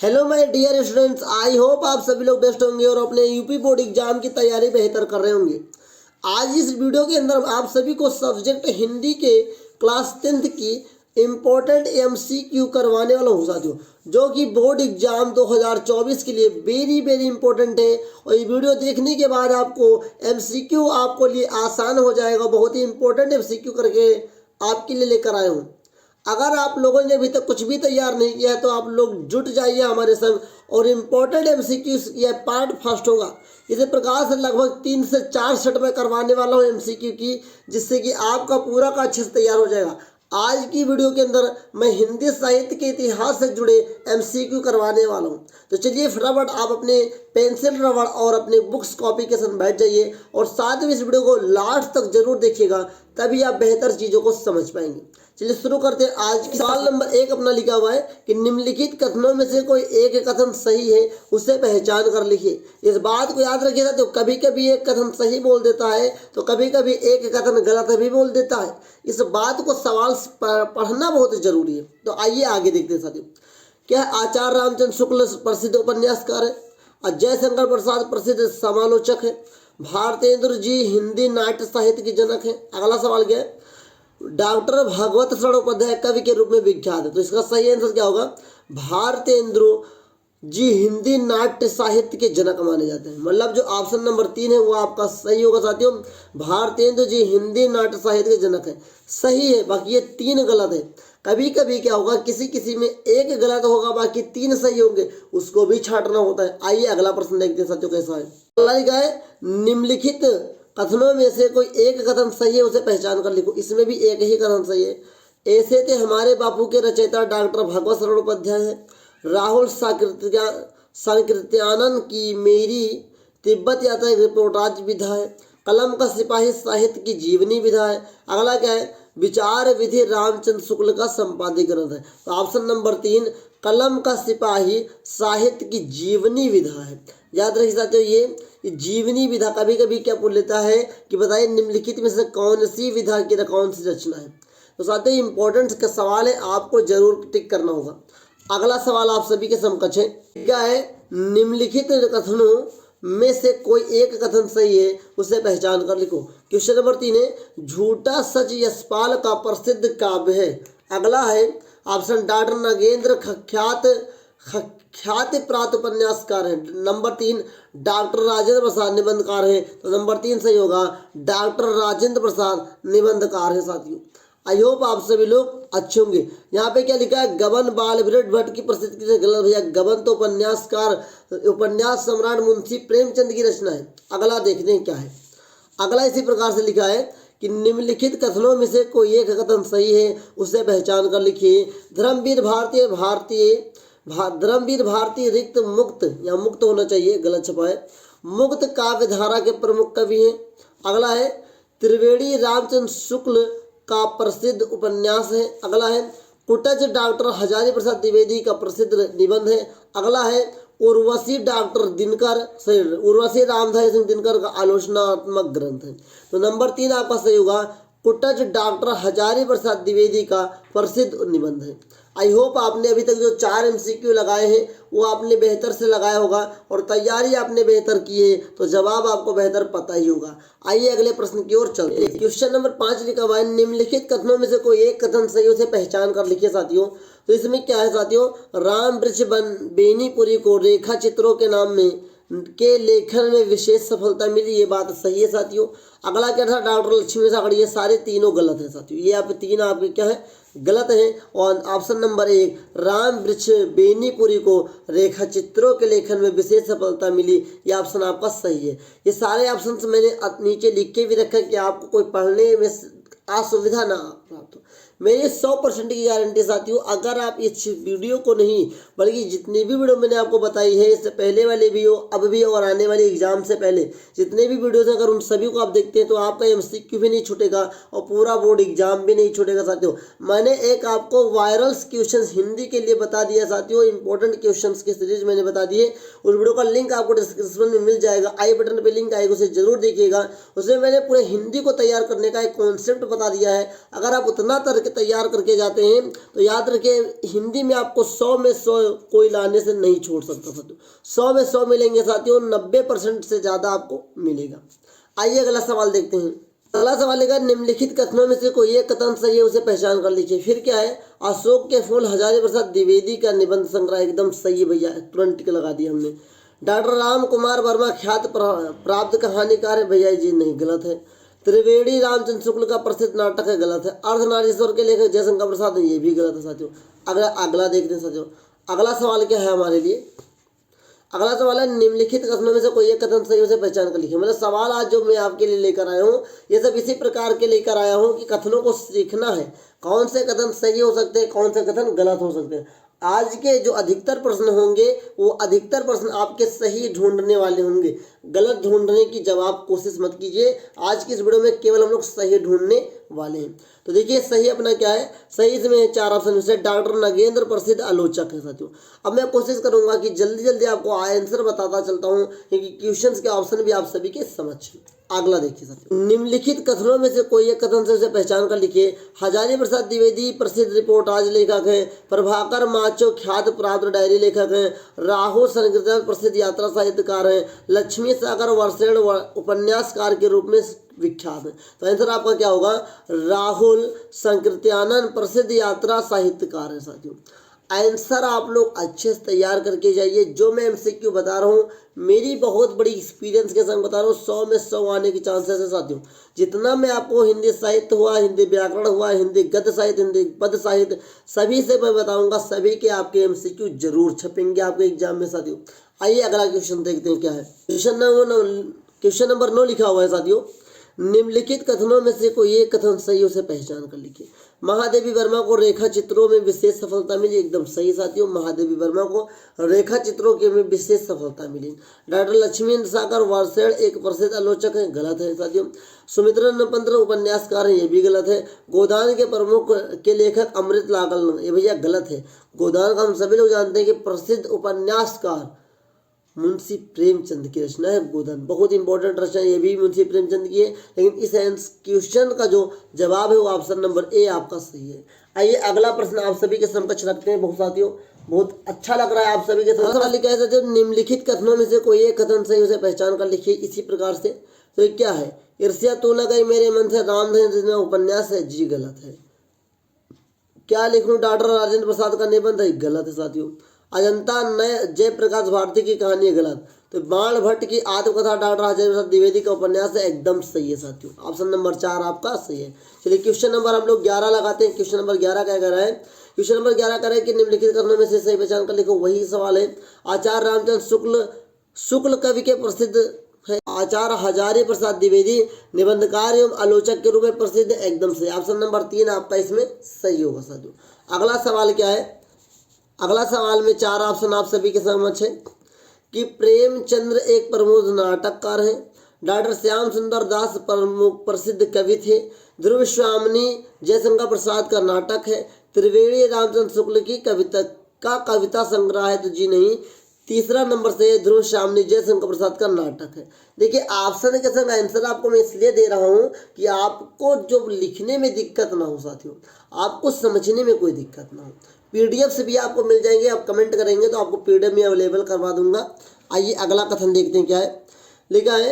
Hello my dear students, I hope आप सभी लोग बेस्ट होंगे और अपने यूपी बोर्ड एग्जाम की तैयारी बेहतर कर रहे होंगे। आज इस वीडियो के अंदर आप सभी को सब्जेक्ट हिंदी के क्लास 10th की इम्पोर्टेंट एमसीक्यू करवाने वाला हूँ साथियों, जो कि बोर्ड एग्जाम 2024 के लिए वेरी वेरी इंपॉर्टेंट है। और ये वीडियो देखने के बाद आपको एमसीक्यू आपको लिए आसान हो जाएगा। बहुत ही इंपॉर्टेंट एमसीक्यू करके आपके लिए लेकर आए हूँ। अगर आप लोगों ने अभी तक कुछ भी तैयार नहीं किया है तो आप लोग जुट जाइए हमारे संग और इम्पोर्टेंट एमसीक्यू यह पार्ट फर्स्ट होगा। इसी प्रकार से लगभग 3 से 4 सेट में करवाने वाला हूँ एमसीक्यू की, जिससे कि आपका पूरा का अच्छे से तैयार हो जाएगा। आज की वीडियो के अंदर मैं हिंदी साहित्य के इतिहास से जुड़े एमसीक्यू करवाने वाला हूँ। तो चलिए फटाफट आप अपने पेंसिल रबड़ और अपने बुक्स कॉपी के साथ बैठ जाइए और साथ में इस वीडियो को लास्ट तक जरूर देखिएगा, तभी आप बेहतर चीज़ों को समझ पाएंगे। चलिए शुरू करते हैं। आज की सवाल नंबर 1 अपना लिखा हुआ है कि निम्नलिखित कथनों में से कोई एक कथन सही है, उसे पहचान कर लिखिए। इस बात को याद रखिएगा, तो कभी कभी एक कथन सही बोल देता है तो कभी कभी एक कथन गलत भी बोल देता है। इस बात को सवाल पढ़ना बहुत जरूरी है। तो आइए आगे देखते हैं साथियों। क्या आचार्य रामचंद्र शुक्ल प्रसिद्ध उपन्यासकार है? अजय शंकर प्रसाद प्रसिद्ध समालोचक है? भारतेंद्र जी हिंदी नाट्य साहित्य के जनक हैं? अगला सवाल क्या है? डॉक्टर भागवत शरण उपाध्याय कवि के रूप में विख्यात है। तो इसका सही आंसर क्या होगा? भारतेंद्र जी हिंदी नाट्य साहित्य के जनक माने जाते हैं। मतलब जो ऑप्शन नंबर 3 है वो आपका सही होगा साथियों। भारतेंद्र जी हिंदी नाट्य साहित्य के जनक है, सही है। बाकी ये 3 गलत है। कभी कभी क्या होगा, किसी किसी में एक गलत होगा, बाकी 3 सही होंगे, उसको भी छांटना होता है। आइए अगला प्रश्न देखते हैं साथियों कैसा है। अगला लिखा है निम्नलिखित कथनों में से कोई एक कथन सही है, उसे पहचान कर लिखो। इसमें भी एक ही कथन सही है। ऐसे थे हमारे बापू के रचयिता डॉक्टर भागवत शरण उपाध्याय है। राहुल सांकृत्यानंद की मेरी तिब्बत यात्रा एक रिपोर्टाज विधा है। कलम का सिपाही साहित्य की जीवनी विधा है। अगला क्या है? विचार विधि रामचंद्र शुक्ल का संपादित ग्रंथ है। तो ऑप्शन नंबर 3 कलम का सिपाही साहित्य की जीवनी विधा है। याद रखिए साथियों, ये जीवनी विधा कभी कभी क्या बोल लेता है कि बताइए निम्नलिखित में से कौन सी विधा की कौन सी रचना है। तो साथियों इंपॉर्टेंट का सवाल है, आपको जरूर टिक करना होगा। अगला सवाल आप सभी के समकक्ष है। क्या है? निम्नलिखित कथनों में से कोई एक कथन सही है, उसे पहचान कर लिखो। क्वेश्चन नंबर 3 है झूठा सच यशपाल का प्रसिद्ध काव्य है। अगला है ऑप्शन डॉक्टर नागेंद्र ख्याति प्राप्त उपन्यासकार है। नंबर 3 डॉक्टर राजेंद्र प्रसाद निबंधकार है। तो नंबर 3 सही होगा, डॉक्टर राजेंद्र प्रसाद निबंधकार है साथियों। आई होप आप सभी लोग अच्छे होंगे। यहाँ पे क्या लिखा है? गबन बालभृत भट्ट की प्रसिद्ध की गलत भैया। गबन तो उपन्यास सम्राट मुंशी प्रेमचंद की रचना है। अगला देखते हैं क्या है। अगला इसी प्रकार से लिखा है कि निम्नलिखित कथनों में से कोई एक कथन सही है, उसे पहचान कर लिखिए। धर्मवीर भारती रिक्त मुक्त या मुक्त होना चाहिए, गलत छपा है। मुक्त काव्य धारा के प्रमुख कवि हैं। अगला है त्रिवेणी रामचंद्र शुक्ल का प्रसिद्ध उपन्यास है। अगला है कुटज डॉक्टर हजारी प्रसाद द्विवेदी का प्रसिद्ध निबंध है। अगला है उर्वशी रामधारी सिंह दिनकर का आलोचनात्मक ग्रंथ है। तो नंबर 3 आपका सही होगा, कुटज डॉक्टर हजारी प्रसाद द्विवेदी का प्रसिद्ध निबंध है। आई होप आपने अभी तक जो 4 एमसीक्यू लगाए हैं वो आपने बेहतर से लगाया होगा और तैयारी आपने बेहतर की है, तो जवाब आपको बेहतर पता ही होगा। आइए अगले प्रश्न की ओर चलते हैं। क्वेश्चन नंबर 5 लिखा हुआ है निम्नलिखित कथनों में से कोई एक कथन सही, उसे पहचान कर लिखिए साथियों। तो इसमें क्या है साथियों? राम वृक्ष बेनीपुरी को रेखा चित्रों के नाम में के लेखन में विशेष सफलता मिली, ये बात सही है साथियों। अगला क्या था? डॉक्टर लक्ष्मी सागड़। ये सारे तीनों गलत है साथियों। ये आप 3 आपके क्या है? गलत है। और ऑप्शन नंबर 1 राम वृक्ष बेनीपुरी को रेखा चित्रों के लेखन में विशेष सफलता मिली, ये ऑप्शन आपका सही है। ये सारे ऑप्शन मैंने नीचे लिख के भी रखा कि आपको कोई पढ़ने में असुविधा ना प्राप्त हो। मेरी 100% की गारंटी साथियों, अगर आप इस वीडियो को नहीं बल्कि जितनी भी वीडियो मैंने आपको बताई है, इससे पहले वाले वीडियो, अब भी और आने वाले एग्जाम से पहले जितने भी वीडियोस हैं, अगर उन सभी को आप देखते हैं तो आपका एमसीक्यू भी नहीं छूटेगा और पूरा बोर्ड एग्जाम भी नहीं छूटेगा साथियों। मैंने एक आपको वायरल क्वेश्चन हिंदी के लिए बता दिया साथियों, इंपॉर्टेंट क्वेश्चन की सीरीज मैंने बता दी है। उस वीडियो का लिंक आपको डिस्क्रिप्शन में मिल जाएगा, आई बटन पर लिंक आएगा, उसे जरूर देखिएगा। उसमें मैंने पूरे हिंदी को तैयार करने का एक कॉन्सेप्ट बता दिया है। अगर आप उतना करके तैयार करके जाते हैं, तो याद रखिए हिंदी में आपको 100 में 100 कोई लाने से नहीं छोड़ सकता साथियों। 100 में 100 मिलेंगे साथियों, 90% से ज़्यादा आपको मिलेगा। आइए अगला सवाल देखते हैं। अगला सवाल है, निम्नलिखित कथनों में से कोई एक कथन सही है, उसे पहचान कर लीजिए। फिर क्या है, अशोक के फूल हजारी प्रसाद द्विवेदी का निबंध संग्रह, एकदम सही है भैया, तुरंत टिक लगा दिया हमने। डॉक्टर राम कुमार वर्मा ख्यात प्राप्त कहानीकार है, भैया जी नहीं, गलत है। त्रिवेणी रामचंद्र शुक्ल का प्रसिद्ध नाटक है, गलत है। अर्धनारीश्वर के लेखक जयशंकर प्रसाद है, ये भी गलत है साथियों। अगला देखते हैं साथियों। अगला सवाल क्या है हमारे लिए, अगला सवाल है, निम्नलिखित कथनों में से कोई एक कथन सही उसे पहचान कर लिखिए। मतलब सवाल आज जो मैं आपके लिए लेकर आया हूँ, ये सब इसी प्रकार के लेकर आया हूँ कि कथनों को सीखना है, कौन से कथन सही हो सकते हैं, कौन से कथन गलत हो सकते हैं। आज के जो अधिकतर प्रश्न होंगे वो अधिकतर प्रश्न आपके सही ढूंढने वाले होंगे, गलत ढूंढने की जवाब कोशिश मत कीजिए। आज की इस वीडियो में केवल हम लोग सही ढूंढने वाले हैं। तो देखिए सही अपना क्या है, सही इसमें 4 ऑप्शन में से डॉक्टर नगेंद्र प्रसिद्ध आलोचक है साथियों। अब मैं कोशिश करूंगा कि जल्दी जल्दी आपको आंसर बताता चलता हूं, क्योंकि क्वेश्चंस के ऑप्शन भी आप सभी के समझ। अगला देखिए साथियों, निम्नलिखित कथनों में से कोई एक कथन से उसे पहचान कर लिखिए। हजारी प्रसाद द्विवेदी प्रसिद्ध रिपोर्टाज लेखक हैं। प्रभाकर माचो ख्यात प्राप्त डायरी लेखक हैं। राहुल संकीर्तन प्रसिद्ध यात्रा साहित्यकार हैं। लक्ष्मी सागर वर्षेण उपन्यासकार के रूप में विख्यात है। तो आंसर आपका क्या होगा, राहुल संकीर्त्यानंद प्रसिद्ध यात्रा साहित्यकार है साथियों। आंसर आप लोग अच्छे से तैयार करके जाइए। जो मैं एमसीक्यू बता रहा हूँ मेरी बहुत बड़ी एक्सपीरियंस के संग बता रहा हूँ, 100 में 100 आने की चांसेस है साथियों। जितना मैं आपको हिंदी साहित्य हुआ, हिंदी व्याकरण हुआ, हिंदी गद्य साहित्य, हिंदी पद साहित्य, सभी से मैं बताऊंगा, सभी के आपके एमसीक्यू जरूर छपेंगे आपके एग्जाम में साथियों। आइए अगला क्वेश्चन देखते हैं क्या है। क्वेश्चन नंबर 9 लिखा हुआ है साथियों, निम्नलिखित कथनों में से कोई एक कथन सही उसे पहचान कर लिखिए। महादेवी वर्मा को रेखा चित्रों में विशेष सफलता मिली, एकदम सही साथियों। महादेवी वर्मा को रेखा चित्रों के में विशेष सफलता मिली। डॉक्टर लक्ष्मी सागर वर्षेण एक प्रसिद्ध आलोचक है, गलत है साथियों। सुमित्रा पंत उपन्यासकार है, ये भी गलत है। गोदान के प्रमुख के लेखक अमृत लागल, ये भैया गलत है। गोदान का हम सभी लोग जानते हैं कि प्रसिद्ध उपन्यासकार मुंशी प्रेमचंद की रचना है गोदान, बहुत इंपॉर्टेंट रचना, ये भी मुंशी प्रेमचंद की है। लेकिन इस क्वेश्चन का जो जवाब है वो ऑप्शन नंबर ए आपका सही है। आइए अगला प्रश्न आप सभी के समक्ष रखते हैं बहुत साथियों, बहुत अच्छा लग रहा है आप सभी के साथ। सवाल लिखा है निम्नलिखित कथनों में से कोई एक कथन सही उसे पहचान कर लिखिए इसी प्रकार से। तो ये क्या है, ईर्ष्या तू न गई मेरे मन से रामधन उपन्यास है, जी गलत है। क्या लिखूं, डॉक्टर राजेंद्र प्रसाद का निबंध है, गलत है साथियों। अजंता नय जयप्रकाश भारती की कहानी है, गलत। तो बाण भट्ट की आत्मकथा डॉक्टर राजेंद्र प्रसाद द्विवेदी का उपन्यास है, एकदम सही है साथियों। ऑप्शन नंबर 4 आपका सही है। चलिए क्वेश्चन नंबर हम लोग 11 लगाते हैं। क्वेश्चन नंबर 11 क्या कह रहा है, क्वेश्चन नंबर 11 कह रहा है कि निम्नलिखित कथनों में से सही पहचान कर लिखो, वही सवाल है। आचार्य रामचंद्र शुक्ल कवि के प्रसिद्ध है। आचार्य हजारी प्रसाद द्विवेदी निबंधकार एवं आलोचक के रूप में प्रसिद्ध है, एकदम सही। ऑप्शन नंबर 3 आपका इसमें सही होगा साथियों। अगला सवाल क्या है, अगला सवाल में 4 ऑप्शन आप सभी के समक्ष है कि प्रेमचंद्र एक प्रमुख नाटककार हैं। डॉक्टर श्याम सुंदर दास प्रमुख प्रसिद्ध कवि थे। ध्रुव स्वामिनी जयशंकर प्रसाद का नाटक है। त्रिवेणी रामचंद्र शुक्ल की कविता संग्रह है, तो जी नहीं। तीसरा नंबर से ध्रुव स्वामिनी जयशंकर प्रसाद का नाटक है। देखिए ऑप्शन के संग आंसर आपको मैं इसलिए दे रहा हूँ कि आपको जो लिखने में दिक्कत ना हो साथियों, आपको समझने में कोई दिक्कत ना हो। पीडीएफ से भी आपको मिल जाएंगे, आप कमेंट करेंगे तो आपको पीडीएफ में अवेलेबल करवा दूंगा। आइए अगला कथन देखते हैं क्या है। लिखा है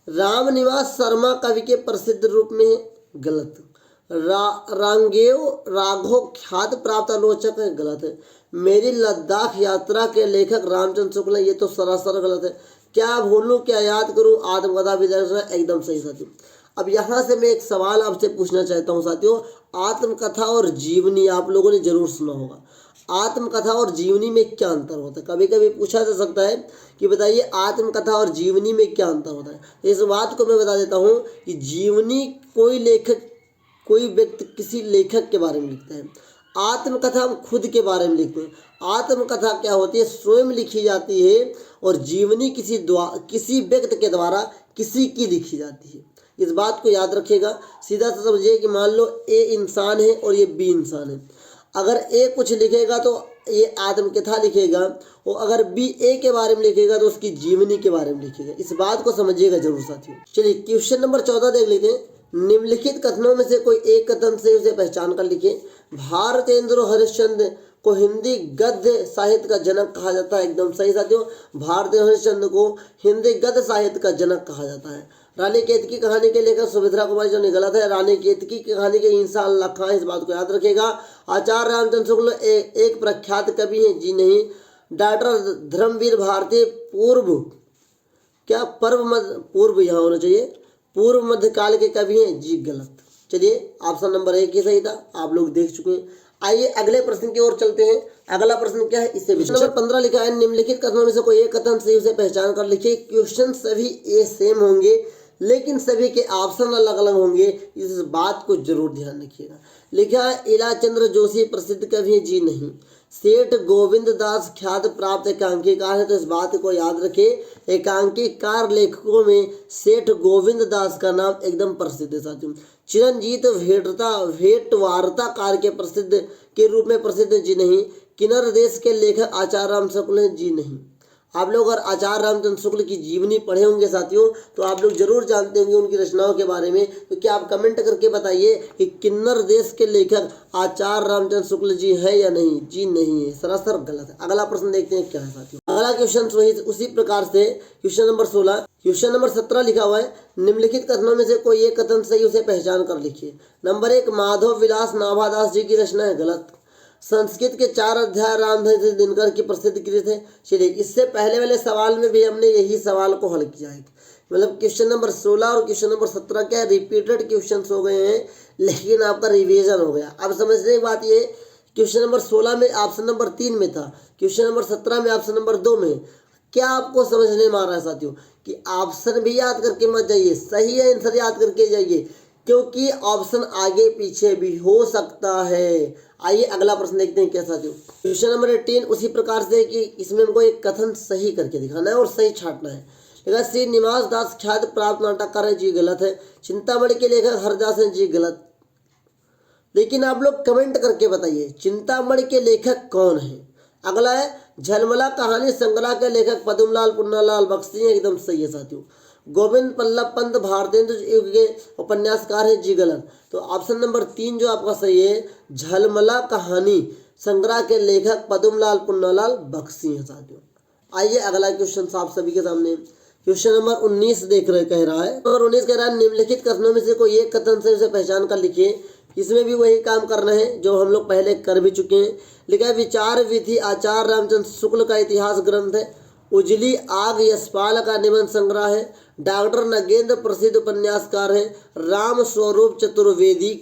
रामनिवास शर्मा कवि के प्रसिद्ध रूप में है, गलत। रांगेव राघव ख्यात प्राप्त आलोचक है, गलत है। मेरी लद्दाख यात्रा के लेखक रामचंद्र शुक्ल, ये तो सरासर गलत है। क्या भूलूं क्या याद करूं आत्मकथा विदर्शन, एकदम सही साथियों। अब यहाँ से मैं एक सवाल आपसे पूछना चाहता हूँ साथियों, आत्मकथा और जीवनी आप लोगों ने जरूर सुना होगा। आत्मकथा और जीवनी में क्या अंतर होता है, कभी कभी पूछा जा सकता है कि बताइए आत्मकथा और जीवनी में क्या अंतर होता है। तो इस बात को मैं बता देता हूँ कि जीवनी कोई लेखक, कोई व्यक्ति किसी लेखक के बारे में लिखता है। आत्मकथा हम खुद के बारे में लिखते हैं। आत्मकथा क्या होती है, स्वयं लिखी जाती है, और जीवनी किसी व्यक्ति के द्वारा किसी की लिखी जाती है। इस बात को याद रखिएगा। सीधा सा समझिए कि मान लो ए इंसान है और ये बी इंसान है। अगर ए कुछ लिखेगा तो ये आत्मकथा लिखेगा, और अगर बी ए के बारे में लिखेगा तो उसकी जीवनी के बारे में लिखेगा। इस बात को समझिएगा जरूर साथियों। चलिए क्वेश्चन नंबर 14 देख लेते हैं। निम्नलिखित कथनों में से कोई एक कथन से उसे पहचान कर लिखिए। भारतेंदु हरिश्चंद्र को हिंदी गद्य साहित्य का जनक कहा जाता है, एकदम सही साथियों। भारतेंदु हरिश्चंद्र को हिंदी गद्य साहित्य का जनक कहा जाता है। रानी केतकी कहानी के लेखक सुभद्रा कुमारी जो गलत है। रानी केतकी की कहानी के इंसान अल्लाह खां, इस बात को याद रखेगा। आचार्य रामचंद्र शुक्ल एक प्रख्यात कवि हैं, जी नहीं। डॉक्टर धर्मवीर भारती पूर्व क्या पूर्व यहाँ होना चाहिए, पूर्व मध्यकाल के कवि हैं, जी गलत। चलिए ऑप्शन नंबर 1 ही सही था, आप लोग देख चुके हैं। आइए अगले प्रश्न की ओर चलते हैं। अगला प्रश्न क्या है, इससे भी नंबर 15 लिखा है, निम्नलिखित कथनों में से कोई एक कथन सही उसे पहचान कर लिखिए। क्वेश्चन सभी ए सेम होंगे लेकिन सभी के ऑप्शन अलग अलग होंगे, इस बात को जरूर ध्यान रखिएगा। लिखा है इलाचंद्र जोशी प्रसिद्ध कवि हैं, जी नहीं। सेठ गोविंद दास ख्यात प्राप्त एकांकीकार है, तो इस बात को याद रखें। एकांकीकार लेखकों में सेठ गोविंद दास का नाम एकदम प्रसिद्ध है साथियों। चिरंजीत भेंटवार्ताकार के प्रसिद्ध के रूप में प्रसिद्ध, जी नहीं। किन्नर देश के लेखक आचार्य राम शुक्ल हैं, जी नहीं। आप लोग अगर आचार्य रामचंद्र शुक्ल की जीवनी पढ़े होंगे साथियों तो आप लोग जरूर जानते होंगे उनकी रचनाओं के बारे में। तो क्या आप कमेंट करके बताइए कि किन्नर देश के लेखक आचार्य रामचंद्र शुक्ल जी है या नहीं, जी नहीं है, सरासर गलत है। अगला प्रश्न देखते हैं क्या है साथियों। अगला क्वेश्चन वही उसी प्रकार से क्वेश्चन नंबर 16। क्वेश्चन नंबर 17 लिखा हुआ है, निम्नलिखित कथनों में से कोई एक कथन सही उसे पहचान कर लिखिए। नंबर 1, माधव विलास नाभादास जी की रचना है, गलत। संस्कृत के 4 अध्याय रामधारी दिनकर की प्रसिद्ध कृत है। चलिए इससे पहले वाले सवाल में भी हमने यही सवाल को हल किया है, मतलब क्वेश्चन नंबर 16 और क्वेश्चन नंबर 17 क्या रिपीटेड क्वेश्चन हो गए हैं लेकिन आपका रिवीजन हो गया। अब समझने की बात ये, क्वेश्चन नंबर 16 में ऑप्शन नंबर 3 में था, क्वेश्चन नंबर 17 में ऑप्शन नंबर 2 में। क्या आपको समझने में आ रहा है साथियों कि ऑप्शन भी याद करके मत जाइए, सही है आंसर याद करके जाइए, क्योंकि ऑप्शन आगे पीछे भी हो सकता है। आइए अगला प्रश्न देखते हैं क्या साथियों। क्वेश्चन नंबर 18 उसी प्रकार से कि इसमें हमको एक कथन सही करके दिखाना है और सही छांटना है। लेकिन श्री निवास दास ख्यात प्राप्त नाटककार है, जी गलत है। चिंतामणि के लेखक हरदास हैं, जी गलत। लेकिन आप लोग कमेंट करके बताइए चिंतामणि के लेखक कौन है। अगला है झलमला कहानी संग्रह के लेखक पद्मलाल पुन्नालाल बख्शी, एकदम सही है साथियों। गोविंद बल्लभ पंत भारतेंदु युग के उपन्यासकार हैं, जी गलत। तो ऑप्शन नंबर 3 जो आपका सही है, झलमला कहानी संग्रह के लेखक पद्मलाल पुन्नालाल बख्शी हैं साथियों। आइए अगला क्वेश्चन आप सभी के सामने क्वेश्चन नंबर 19 कह रहा है। नंबर 19 कह रहा है, निम्नलिखित कथनों में से कोई एक कथन से उसे पहचान कर लिखिए। इसमें भी वही काम करना है जो हम लोग पहले कर भी चुके हैं। लिखा है विचार विधि आचार्य रामचंद्र शुक्ल का इतिहास ग्रंथ है। उजली आग यशपाल का निबंध संग्रह है। डॉक्टर नगेंद्र प्रसिद्ध उपन्यासकार है। राम स्वरूप चतुर्वेदी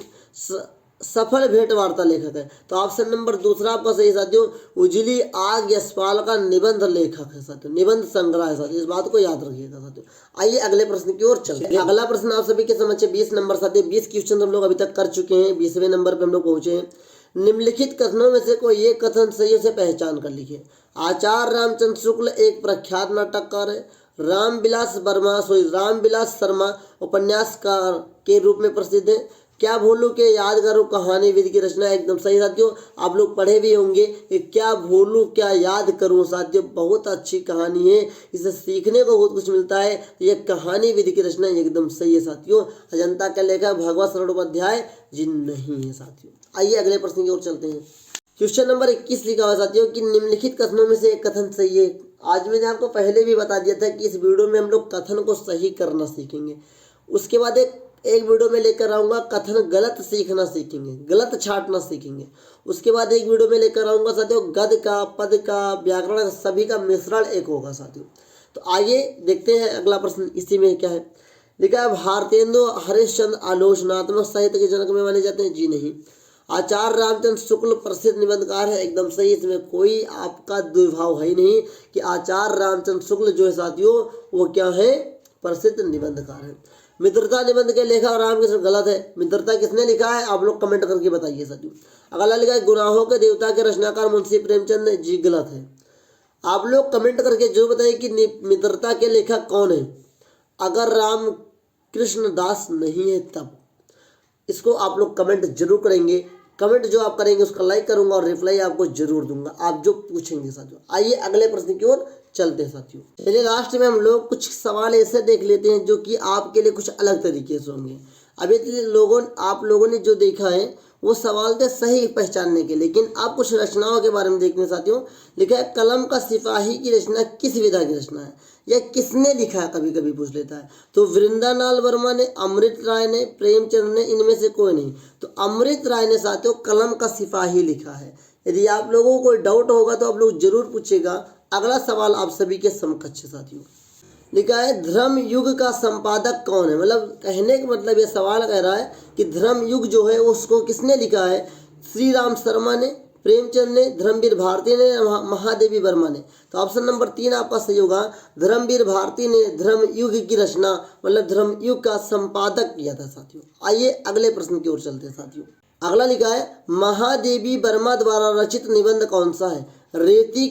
सफल भेंट वार्ता लेखक है। तो ऑप्शन नंबर 2 आपका सही साथियों, उजली आग यशपाल का निबंध लेखक है साथियों, निबंध संग्रह है साथियों, इस बात को याद रखिएगा साथियों। आइए अगले प्रश्न की ओर चलते हैं। अगला प्रश्न आप सभी के समझ 20 नंबर साथियों, 20 क्वेश्चन हम लोग अभी तक कर चुके हैं, 20वें नंबर पे हम लोग पहुंचे हैं। निम्नलिखित कथनों में से कोई एक कथन सही से पहचान कर लिखिए। आचार्य रामचंद्र शुक्ल एक प्रख्यात नाटककार है। रामविलास शर्मा उपन्यासकार के रूप में प्रसिद्ध है। क्या भूलूं के याद करूं कहानी विधि की रचना, एकदम सही साथियों। आप लोग पढ़े भी होंगे कि क्या भूलूं क्या याद करूं साथियों, बहुत अच्छी कहानी है, इसे सीखने को बहुत कुछ मिलता है। ये कहानी विधि की रचना एकदम सही है साथियों। अजंता के लेखक भगवत शरण उपाध्याय, जी नहीं है साथियों। आइए अगले प्रश्न की ओर चलते हैं। क्वेश्चन नंबर 21 लिखा हुआ साथियों कि निम्नलिखित कथनों में से एक कथन सही है। आज मैंने आपको पहले भी बता दिया था कि इस वीडियो में हम लोग कथन को सही करना सीखेंगे। उसके बाद एक वीडियो में लेकर आऊँगा कथन गलत सीखना सीखेंगे, गलत छांटना सीखेंगे। उसके बाद एक वीडियो में लेकर आऊँगा साथियों गद्य का, पद का, व्याकरण सभी का मिश्रण एक होगा साथियों। तो आइए देखते हैं अगला प्रश्न इसी में क्या है। लिखा है भारतेंदु हरिश्चंद्र आलोचनात्मक साहित्य के जनक में माने जाते हैं, जी नहीं। आचार्य रामचंद्र शुक्ल प्रसिद्ध निबंधकार है, एकदम सही। इसमें कोई आपका दुर्भाव है ही नहीं कि आचार्य रामचंद्र शुक्ल जो है साथियों वो क्या है, प्रसिद्ध निबंधकार है। मित्रता निबंध के लेखक रामकृष्ण, गलत है। मित्रता किसने लिखा है आप लोग कमेंट करके बताइए साथियों। अगला लिखा है गुनाहों के देवता के रचनाकार मुंशी प्रेमचंद, जी गलत है। आप लोग कमेंट करके जो बताइए कि मित्रता के लेखक कौन है। अगर राम कृष्ण दास नहीं है तब इसको आप लोग कमेंट जरूर करेंगे। कमेंट जो आप करेंगे उसका लाइक करूंगा और रिप्लाई आपको जरूर दूंगा, आप जो पूछेंगे साथियों। आइए अगले प्रश्न की ओर चलते हैं साथियों। चलिए लास्ट में हम लोग कुछ सवाल ऐसे देख लेते हैं जो कि आपके लिए कुछ अलग तरीके से होंगे। अभी आप लोगों ने जो देखा है वो सवाल थे सही पहचानने के, लेकिन आप कुछ रचनाओं के बारे में देखने साथियों। लिखा है कलम का सिपाही की रचना किस विधा की रचना है, या किसने लिखा है, कभी कभी पूछ लेता है। तो वृंदालाल वर्मा ने, अमृत राय ने, प्रेमचंद ने, इनमें से कोई नहीं। तो अमृत राय ने साथियों कलम का सिपाही लिखा है। यदि आप लोगों को कोई डाउट होगा तो आप लोग जरूर पूछेगा। अगला सवाल आप सभी के समकक्ष साथियों। लिखा है धर्म युग का संपादक कौन है, मतलब कहने का मतलब ये सवाल कह रहा है कि धर्म युग जो है उसको किसने लिखा है। श्री राम शर्मा ने, प्रेमचंद ने, धर्मवीर भारती ने, महादेवी वर्मा ने। तो ऑप्शन नंबर 3 आपका सही होगा। धर्मवीर भारती ने धर्म युग की रचना मतलब धर्म युग का संपादक किया था साथियों। आइए अगले प्रश्न की ओर चलते हैं साथियों। अगला लिखा है महादेवी वर्मा द्वारा रचित निबंध कौन सा है। रेती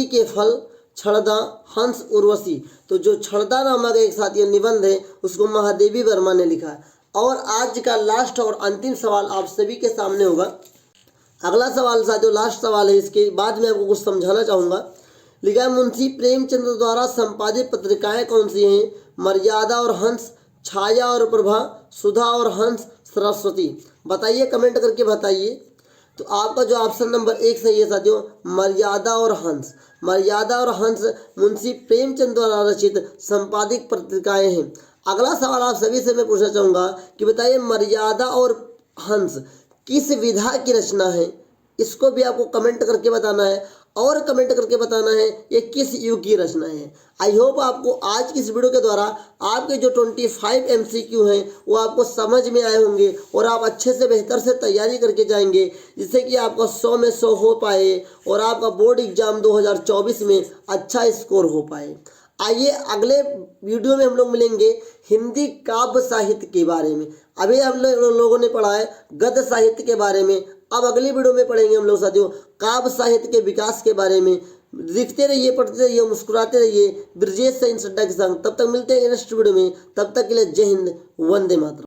के फल, छड़दा, हंस, उर्वशी। तो जो छड़दा नामक एक साथियों निबंध है उसको महादेवी वर्मा ने लिखा है। और आज का लास्ट और अंतिम सवाल आप सभी के सामने होगा। अगला सवाल साथियों लास्ट सवाल है, इसके बाद मैं आपको कुछ समझाना चाहूँगा। लिखा है मुंशी प्रेमचंद द्वारा संपादित पत्रिकाएं कौन सी हैं। मर्यादा और हंस, छाया और प्रभा, सुधा और हंस, सरस्वती। बताइए, कमेंट करके बताइए। तो आपका जो ऑप्शन नंबर 1 सही है साथियों, मर्यादा और हंस। मर्यादा और हंस मुंशी प्रेमचंद द्वारा रचित संपादित पत्रिकाएं हैं। अगला सवाल आप सभी से मैं पूछना चाहूँगा कि बताइए मर्यादा और हंस किस विधा की रचना है। इसको भी आपको कमेंट करके बताना है, और कमेंट करके बताना है ये किस युग की रचना है। आई होप आपको आज की इस वीडियो के द्वारा आपके जो 25 MCQ हैं वो आपको समझ में आए होंगे और आप अच्छे से बेहतर से तैयारी करके जाएंगे, जिससे कि आपका 100 में 100 हो पाए और आपका बोर्ड एग्जाम 2024 में अच्छा स्कोर हो पाए। आइए अगले वीडियो में हम लोग मिलेंगे हिंदी काव्य साहित्य के बारे में। अभी हम लोगों ने पढ़ा है गद्य साहित्य के बारे में, अब अगली वीडियो में पढ़ेंगे हम लोग साथियों काव्य साहित्य के विकास के बारे में। लिखते रहिए, पढ़ते रहिए, मुस्कुराते रहिए। ब्रजेश साइंस अड्डा के संग तब तक मिलते हैं नेक्स्ट वीडियो में। तब तक के लिए जय हिंद, वंदे मातरम।